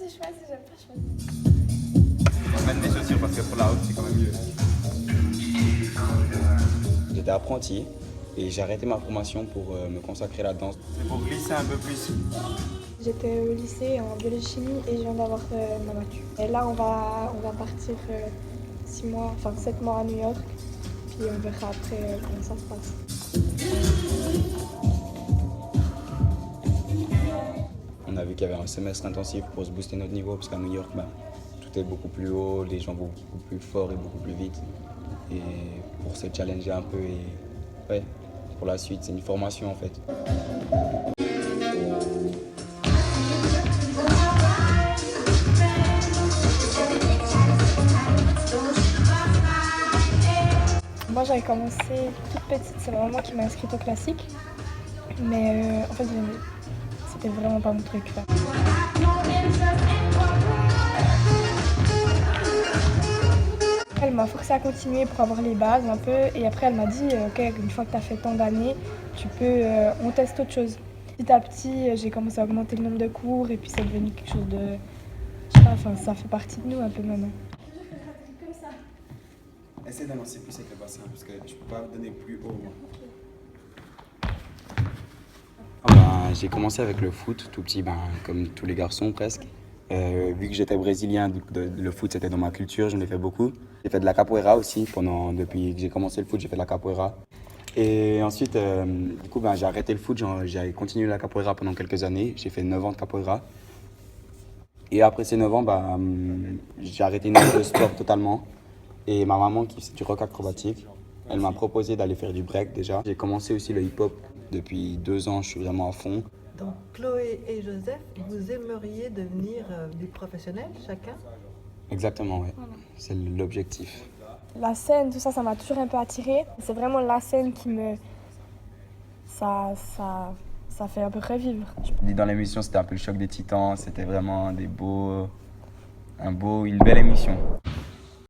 choisis, j'aime pas choisir. On mène des chaussures parce que pour la haute, c'est quand même mieux. J'étais apprenti et j'ai arrêté ma formation pour me consacrer à la danse. C'est pour glisser un peu plus. J'étais au lycée en biologie-chimie et je viens d'avoir ma mature. Et là, on va partir 7 mois à New York. Puis on verra après comment ça se passe. On a vu qu'il y avait un semestre intensif pour se booster notre niveau parce qu'à New York, tout est beaucoup plus haut, les gens vont beaucoup plus fort et beaucoup plus vite. Et pour se challenger un peu et ouais, pour la suite, c'est une formation en fait. Moi, j'avais commencé toute petite, c'est ma maman qui m'a inscrite au classique. Mais en fait, c'était vraiment pas mon truc. Là. Elle m'a forcé à continuer pour avoir les bases un peu. Et après, elle m'a dit, ok, une fois que tu as fait tant d'années, on teste autre chose. Petit à petit, j'ai commencé à augmenter le nombre de cours et puis c'est devenu quelque chose de... Je sais pas, enfin, ça fait partie de nous un peu maintenant. Essaye d'avancer plus avec le bassin parce que je peux pas donner plus haut. J'ai commencé avec le foot tout petit, comme tous les garçons presque. Vu que j'étais brésilien, le foot c'était dans ma culture, j'en ai fait beaucoup. J'ai fait de la capoeira aussi, depuis que j'ai commencé le foot, j'ai fait de la capoeira. Et ensuite, j'ai arrêté le foot, j'ai continué la capoeira pendant quelques années. J'ai fait 9 ans de capoeira. Et après ces 9 ans, j'ai arrêté le sport totalement. Et ma maman, qui fait du rock acrobatique, elle m'a proposé d'aller faire du break déjà. J'ai commencé aussi le hip-hop depuis 2 ans, je suis vraiment à fond. Donc Chloé et Joseph, vous aimeriez devenir des professionnels chacun? Exactement, oui. Voilà. C'est l'objectif. La scène, tout ça, ça m'a toujours un peu attirée. C'est vraiment la scène qui me... Ça fait un peu revivre. Dans l'émission, c'était un peu le choc des titans. C'était vraiment une belle émission.